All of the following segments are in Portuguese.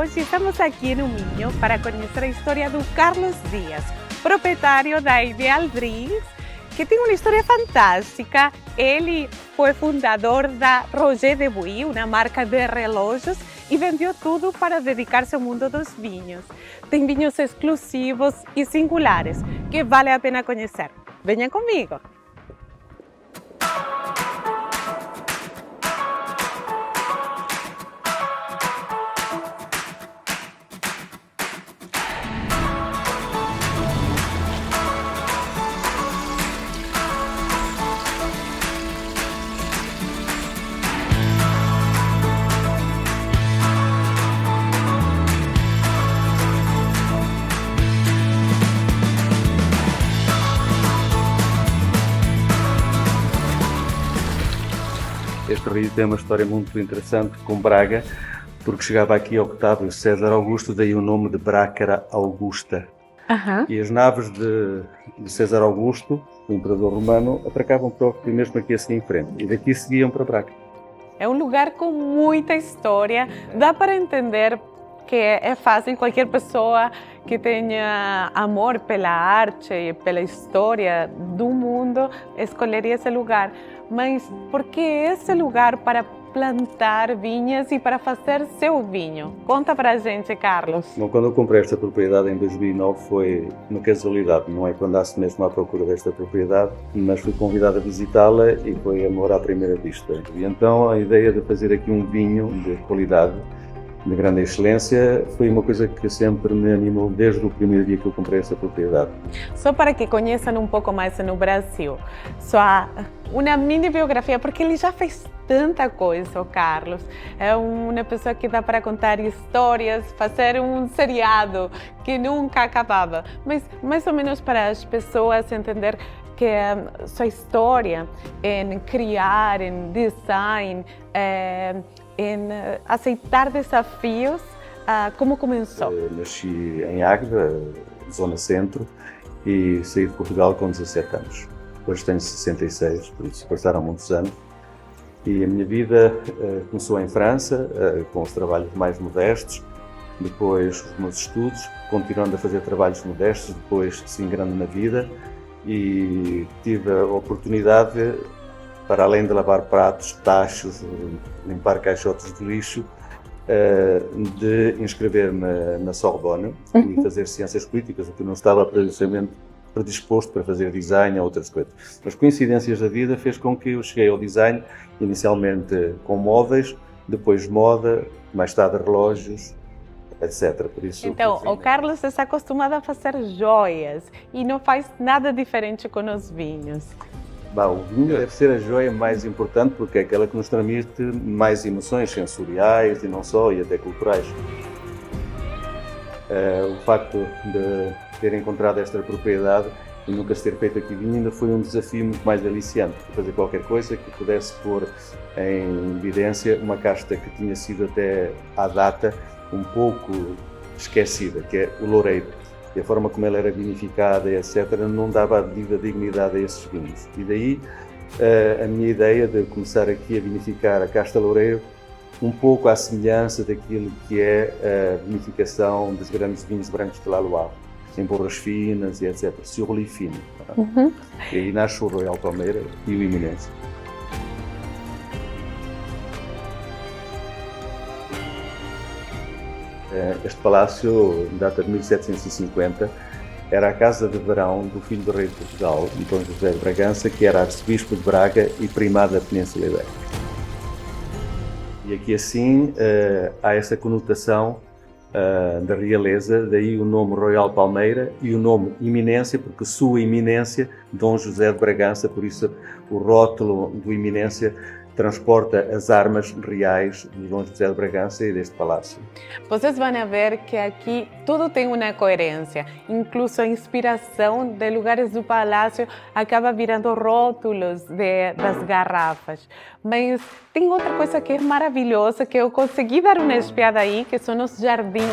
hoje estamos aqui no Minho para conhecer a história do Carlos Dias, proprietário da Ideal Drinks, que tem uma história fantástica. Ele foi fundador da Roger de Buy, uma marca de relógios, e vendeu tudo para dedicar-se ao mundo dos vinhos. Tem vinhos exclusivos e singulares que vale a pena conhecer. Venham comigo! Este rio tem uma história muito interessante com Braga, porque chegava aqui Octávio César Augusto, daí o nome de Brácara Augusta. E as naves de César Augusto, o imperador romano, atracavam para o rio mesmo aqui assim em frente, e daqui seguiam para Braga. É um lugar com muita história, dá para entender que é fácil qualquer pessoa que tenha amor pela arte e pela história do mundo escolher esse lugar. Mas por que esse lugar para plantar vinhas e para fazer seu vinho? Conta para a gente, Carlos. Bom, quando eu comprei esta propriedade em 2009 foi uma casualidade, não é que andasse mesmo à procura desta propriedade, mas fui convidado a visitá-la e foi amor à primeira vista. E então a ideia de fazer aqui um vinho de qualidade, de grande excelência, foi uma coisa que sempre me animou desde o primeiro dia que eu comprei essa propriedade. Só para que conheçam um pouco mais no Brasil, só uma mini biografia, porque ele já fez tanta coisa, o Carlos. É uma pessoa que dá para contar histórias, fazer um seriado que nunca acabava. Mas mais ou menos para as pessoas entender que sua história em criar, em design, em aceitar desafios, como começou? Eu nasci em Águeda, zona centro, e saí de Portugal com 17 anos. Hoje tenho 66, por isso passaram muitos anos. E a minha vida começou em França, com os trabalhos mais modestos, depois os meus estudos, continuando a fazer trabalhos modestos, depois se ingrando na vida, e tive a oportunidade, para além de lavar pratos, tachos, limpar caixotes de lixo, de inscrever-me na Sorbonne e fazer ciências políticas, o que não estava precisamente predisposto para fazer design ou outras coisas. Mas coincidências da vida fez com que eu cheguei ao design, inicialmente com móveis, depois moda, mais tarde relógios, etc. Por isso, então, o Carlos está acostumado a fazer joias e não faz nada diferente com os vinhos. O vinho deve ser a joia mais importante porque é aquela que nos transmite mais emoções sensoriais e não só, e até culturais. O facto de ter encontrado esta propriedade e nunca se ter feito aqui vinho ainda foi um desafio muito mais aliciante, fazer qualquer coisa que pudesse pôr em evidência uma casta que tinha sido até à data um pouco esquecida, que é o loureiro. E a forma como ela era vinificada, etc., não dava a devida dignidade a esses vinhos. E daí a minha ideia de começar aqui a vinificar a casta loureiro um pouco à semelhança daquilo que é a vinificação dos grandes vinhos brancos de La Loire, em borras finas e etc., surli fino. E aí nasce o Royal Palmeira e o Iminência. Este palácio data de 1750, era a casa de verão do filho do rei de Portugal, Dom José de Bragança, que era arcebispo de Braga e primado da Península Ibérica. E aqui assim há essa conotação da realeza, daí o nome Royal Palmeira e o nome Iminência, porque sua Iminência, Dom José de Bragança, por isso o rótulo do Iminência transporta as armas reais de Dom José de Bragança e deste palácio. Vocês vão ver que aqui tudo tem uma coerência, incluso a inspiração de lugares do palácio acaba virando rótulos das garrafas. Mas tem outra coisa que é maravilhosa, que eu consegui dar uma espiada aí, que são os jardins.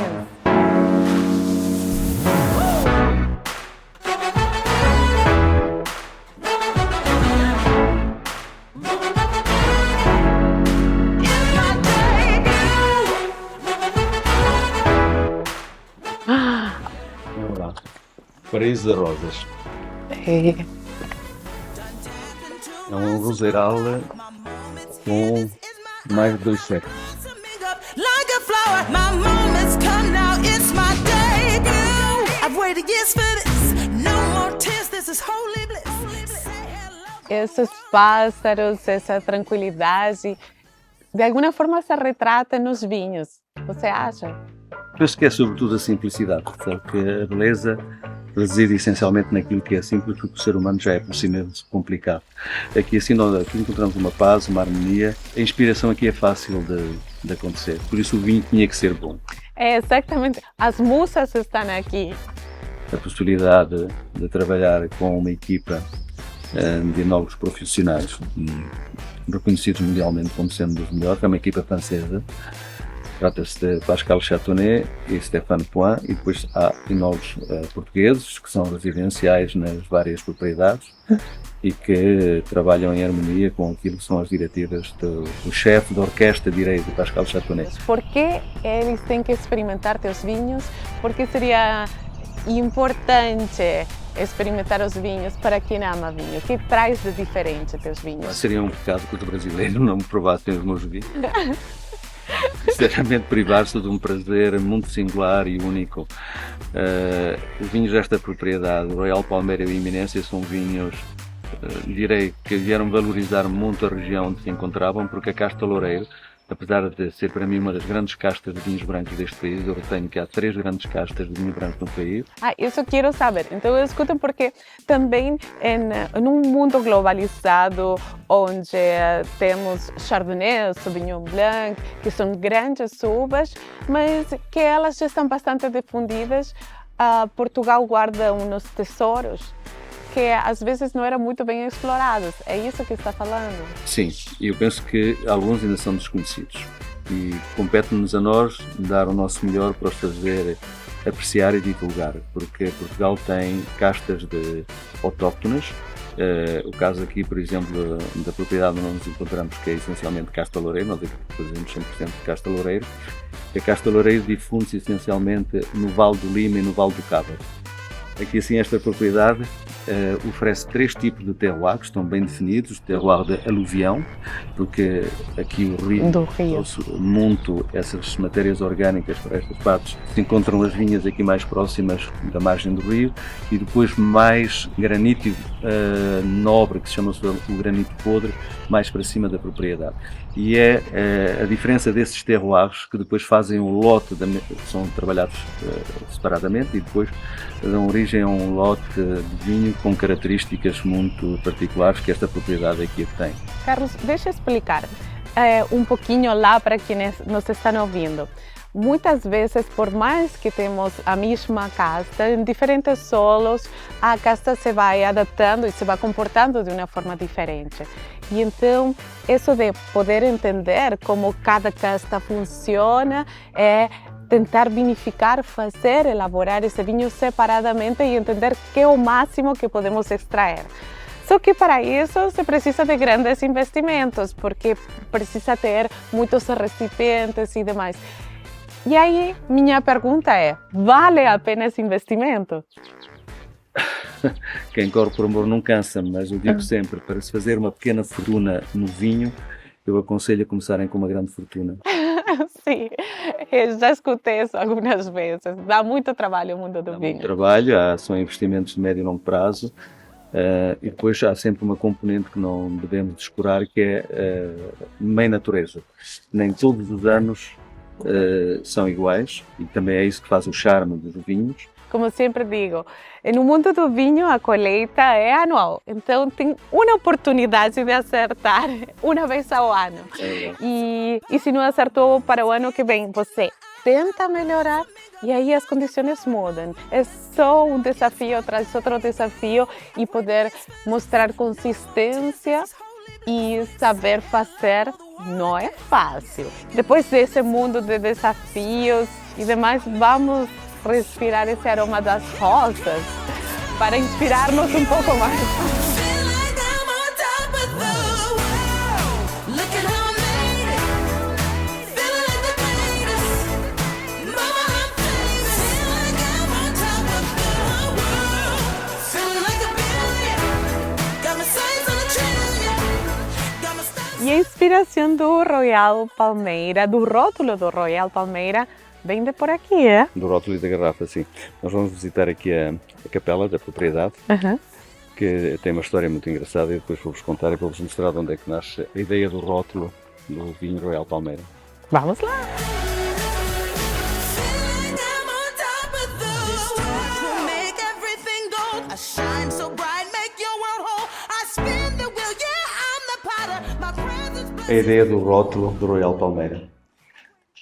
Paraíso de Rosas. É. É um roseiral com mais de 2 séculos. Like a flower, my moments come now, it's my debut. I've waited years for this, no more tears, this is holy bliss. Say hello. Esses pássaros, essa tranquilidade, de alguma forma se retrata nos vinhos. Você acha? Penso que é sobretudo a simplicidade, sabe? Que a beleza reside essencialmente naquilo que é simples, porque o ser humano já é por si mesmo complicado. Aqui assim aqui encontramos uma paz, uma harmonia. A inspiração aqui é fácil de acontecer, por isso o vinho tinha que ser bom. É exatamente, as musas estão aqui. A possibilidade de trabalhar com uma equipa de enólogos profissionais, reconhecidos mundialmente como sendo dos melhores, é uma equipa francesa. Trata-se de Pascal Chatonnet e Stéphane Point, e depois há enólogos portugueses que são residenciais nas várias propriedades e que trabalham em harmonia com aquilo que são as diretivas do chefe da orquestra direito, Pascal Chatonnet. Por que eles têm que experimentar teus vinhos? Porque seria importante experimentar os vinhos para quem ama vinho. O que traz de diferente teus vinhos? Seria um pecado que os brasileiros não me provassem os meus vinhos. Sinceramente, privar-se de um prazer muito singular e único. Os vinhos desta propriedade, Royal Palmeira e Eminência, são vinhos, direi, que vieram valorizar muito a região onde se encontravam, porque a Casta Loureiro, apesar de ser para mim uma das grandes castas de vinhos brancos deste país, eu retenho que há 3 grandes castas de vinho branco no país. Isso quero saber. Então eu escuto porque também num mundo globalizado, onde temos Chardonnay, Sauvignon Blanc, que são grandes uvas, mas que elas já estão bastante difundidas, Portugal guarda uns tesouros que às vezes não eram muito bem explorados. É isso que está falando? Sim, e eu penso que alguns ainda são desconhecidos e compete-nos a nós dar o nosso melhor para os fazer apreciar e divulgar, porque Portugal tem castas autóctonas. O caso aqui, por exemplo, da propriedade onde nos encontramos, que é essencialmente Casta Loureiro, nós aqui fazemos 100% de Casta Loureiro. A Casta Loureiro difunde-se essencialmente no Vale do Lima e no Vale do Cabo. Aqui assim esta propriedade oferece 3 tipos de terroir que estão bem definidos. O terroir de aluvião, porque aqui o rio trouxe muito essas matérias orgânicas para estas partes. Se encontram as vinhas aqui mais próximas da margem do rio, e depois mais granito nobre, que se chama o granito podre, mais para cima da propriedade. E é a diferença desses terroirs que depois fazem um lote, são trabalhados separadamente e depois dão origem a um lote de vinho com características muito particulares que esta propriedade aqui tem. Carlos, deixa eu explicar um pouquinho lá para quienes nos estão ouvindo. Muitas vezes, por mais que temos a mesma casta, em diferentes solos, a casta se vai adaptando e se vai comportando de uma forma diferente. E então, isso de poder entender como cada casta funciona é tentar vinificar, fazer, elaborar esse vinho separadamente e entender que é o máximo que podemos extrair. Só que para isso se precisa de grandes investimentos, porque precisa ter muitos recipientes e demais. E aí, minha pergunta é, vale a pena esse investimento? Quem corre por amor não cansa, mas eu digo sempre, para se fazer uma pequena fortuna no vinho, eu aconselho a começarem com uma grande fortuna. Sim, eu já escutei isso algumas vezes. Dá muito trabalho o mundo do vinho. Dá muito trabalho, são investimentos de médio e longo prazo. E depois há sempre uma componente que não devemos descurar, que é a mãe natureza. Nem todos os anos são iguais, e também é isso que faz o charme dos vinhos. Como sempre digo, no mundo do vinho a colheita é anual, então tem uma oportunidade de acertar uma vez ao ano. E se não acertou para o ano que vem, você tenta melhorar e aí as condições mudam. É só um desafio atrás de outro desafio, e poder mostrar consistência e saber fazer não é fácil. Depois desse mundo de desafios e demais, vamos respirar esse aroma das rosas para inspirar-nos um pouco mais. inspiração do Royal Palmeira, do rótulo do Royal Palmeira, vem de por aqui, é? Do rótulo e da garrafa, sim. Nós vamos visitar aqui a capela da propriedade, que tem uma história muito engraçada e depois vou-vos contar e vou-vos mostrar de onde é que nasce a ideia do rótulo do vinho Royal Palmeira. Vamos lá! Feeling I'm on top of the world. Will make everything gold. I shine so bright, make your world whole. I spin the wheel, yeah, I'm the potter. My presence A ideia do rótulo do Royal Palmeira.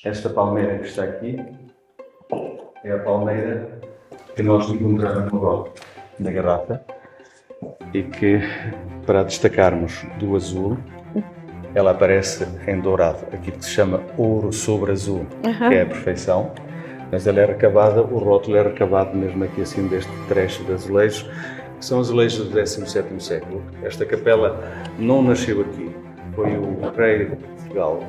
Esta palmeira que está aqui é a palmeira que nós encontramos no rótulo da garrafa e que, para destacarmos do azul, ela aparece em dourado, aquilo que se chama ouro sobre azul, que é a perfeição, mas ela é recavada, o rótulo é recavado mesmo aqui assim deste trecho de azulejos, que são azulejos do 17º século. Esta capela não nasceu aqui, foi o rei de Portugal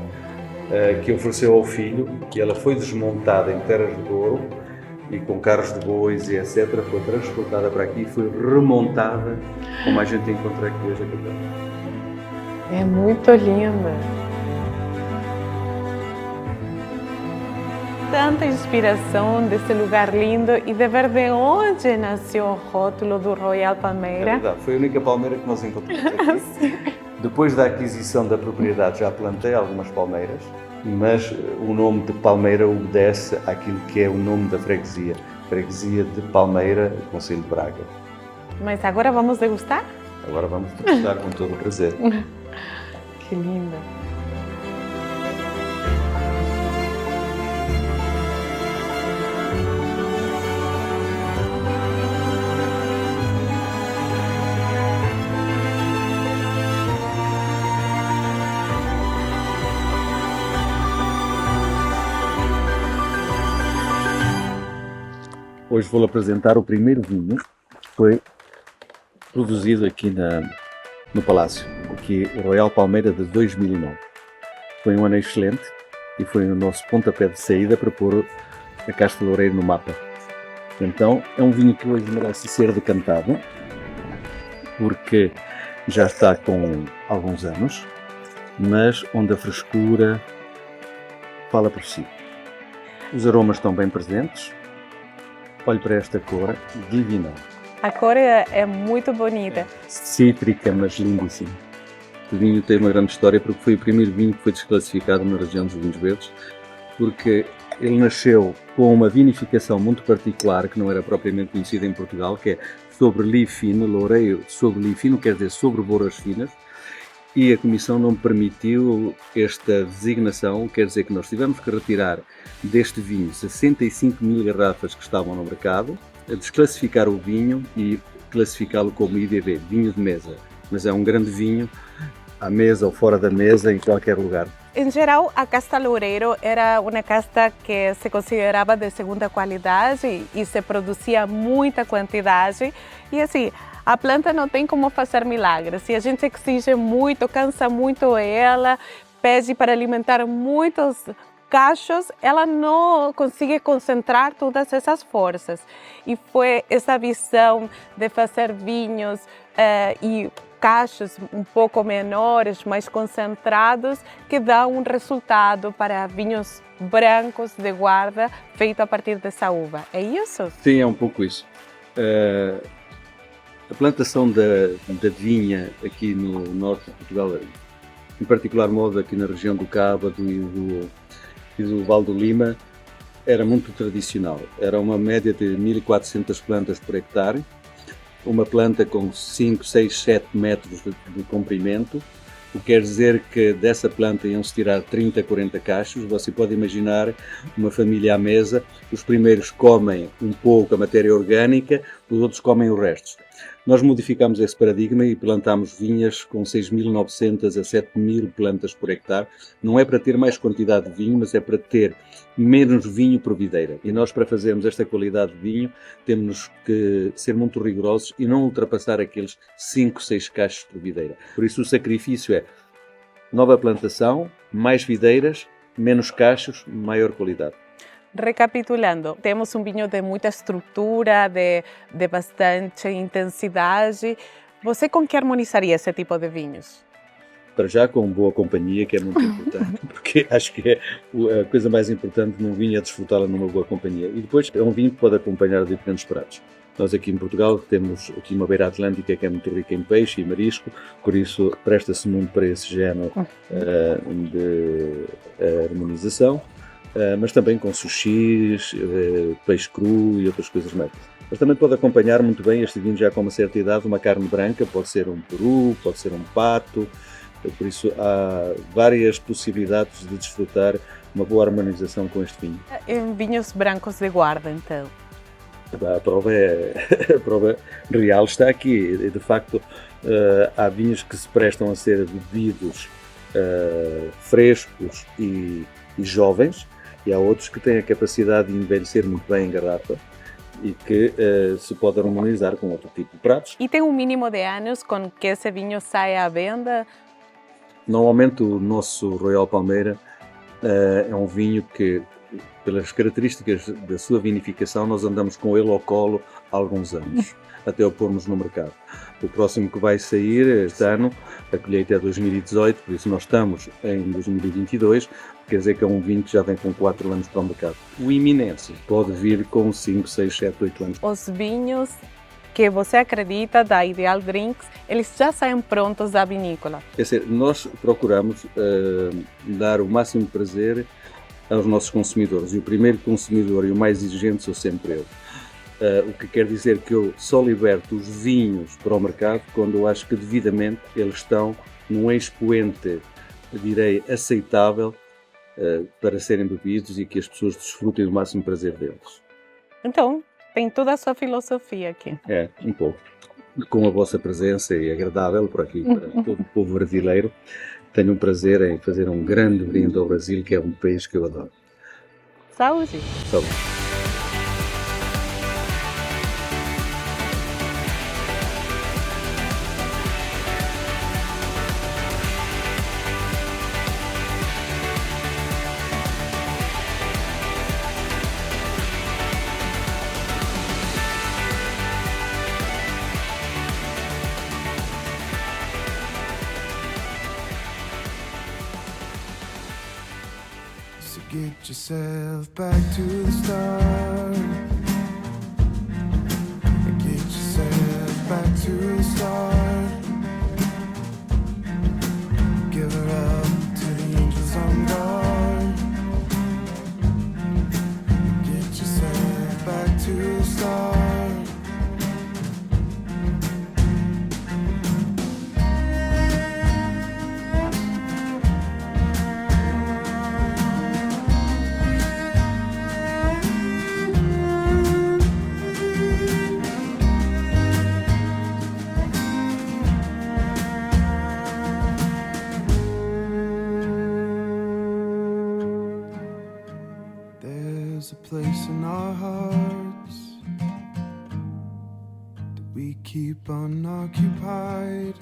que ofereceu ao filho, que ela foi desmontada em terras de Douro e com carros de bois e etc, foi transportada para aqui e foi remontada, como a gente encontra aqui hoje a capela. É muito linda. Tanta inspiração desse lugar lindo e de ver de onde nasceu o rótulo do Royal Palmeira. É verdade, foi a única palmeira que nós encontramos aqui. Depois da aquisição da propriedade já plantei algumas palmeiras, mas o nome de Palmeira obedece àquilo que é o nome da freguesia. Freguesia de Palmeira, Concelho de Braga. Mas agora vamos degustar? Agora vamos degustar com todo o prazer. Que linda! Hoje vou apresentar o primeiro vinho que foi produzido aqui no Palácio, aqui o Royal Palmeira de 2009. Foi um ano excelente e foi o nosso pontapé de saída para pôr a Casta Loureiro no mapa. Então é um vinho que hoje merece ser decantado, porque já está com alguns anos, mas onde a frescura fala por si. Os aromas estão bem presentes. Olhe para esta cor, divina. A cor é muito bonita. Cítrica, mas lindíssima. O vinho tem uma grande história porque foi o primeiro vinho que foi desclassificado na região dos vinhos verdes, porque ele nasceu com uma vinificação muito particular que não era propriamente conhecida em Portugal, que é sobre li fino, loureiro sobre li fino, quer dizer sobre boras finas, e a Comissão não permitiu esta designação, quer dizer que nós tivemos que retirar deste vinho 65 mil garrafas que estavam no mercado, a desclassificar o vinho e classificá-lo como IDV, vinho de mesa. Mas é um grande vinho, à mesa ou fora da mesa, em qualquer lugar. Em geral, a casta Loureiro era uma casta que se considerava de segunda qualidade e se produzia muita quantidade. E assim, a planta não tem como fazer milagres. Se a gente exige muito, cansa muito ela, pede para alimentar muitos cachos, ela não consegue concentrar todas essas forças. E foi essa visão de fazer vinhos e cachos um pouco menores, mais concentrados, que dá um resultado para vinhos brancos de guarda feito a partir dessa uva. É isso? Sim, é um pouco isso. A plantação da vinha aqui no norte de Portugal, em particular modo aqui na região do Cábado e do Val do Lima, era muito tradicional. Era uma média de 1.400 plantas por hectare, uma planta com 5, 6, 7 metros de comprimento, o que quer dizer que dessa planta iam-se tirar 30, 40 cachos. Você pode imaginar uma família à mesa, os primeiros comem um pouco a matéria orgânica, os outros comem o resto. Nós modificamos esse paradigma e plantámos vinhas com 6.900 a 7.000 plantas por hectare. Não é para ter mais quantidade de vinho, mas é para ter menos vinho por videira. E nós, para fazermos esta qualidade de vinho, temos que ser muito rigorosos e não ultrapassar aqueles 5, 6 cachos por videira. Por isso o sacrifício é nova plantação, mais videiras, menos cachos, maior qualidade. Recapitulando, temos um vinho de muita estrutura, de bastante intensidade. Você com que harmonizaria esse tipo de vinhos? para já com boa companhia, que é muito importante, porque acho que é a coisa mais importante num vinho é desfrutá-la numa boa companhia. E depois é um vinho que pode acompanhar diferentes pratos. Nós aqui em Portugal temos aqui uma beira atlântica que é muito rica em peixe e marisco, por isso presta-se muito para esse género de harmonização, mas também com sushis, peixe cru e outras coisas mais. Mas também pode acompanhar muito bem este vinho já com uma certa idade, uma carne branca, pode ser um peru, pode ser um pato, por isso há várias possibilidades de desfrutar uma boa harmonização com este vinho. Em vinhos brancos de guarda, então. A prova real está aqui. De facto, há vinhos que se prestam a ser bebidos frescos e jovens, e há outros que têm a capacidade de envelhecer muito bem em garrafa e que se pode harmonizar com outro tipo de pratos. E tem um mínimo de anos com que esse vinho sai à venda? Normalmente o nosso Royal Palmeira é um vinho que, pelas características da sua vinificação, nós andamos com ele ao colo há alguns anos, até o pormos no mercado. O próximo que vai sair este ano, a colheita é 2018, por isso nós estamos em 2022, quer dizer que é um vinho que já vem com 4 anos para o mercado. O iminente pode vir com 5, 6, 7, 8 anos. Os vinhos que você acredita da Ideal Drinks, eles já saem prontos da vinícola? Quer dizer, nós procuramos dar o máximo de prazer aos nossos consumidores, e o primeiro consumidor e o mais exigente sou sempre eu. O que quer dizer que eu só liberto os vinhos para o mercado quando eu acho que devidamente eles estão num expoente, direi, aceitável para serem bebidos e que as pessoas desfrutem do máximo prazer deles. Então, tem toda a sua filosofia aqui. É, um pouco. Com a vossa presença e agradável por aqui para todo o povo brasileiro, tenho um prazer em fazer um grande brinde ao Brasil, que é um país que eu adoro. Saúde! Saúde! So get yourself back to the start. Get yourself back to the start. Give her up to the angels on guard. Get yourself back to the start. There's a place in our hearts that we keep unoccupied.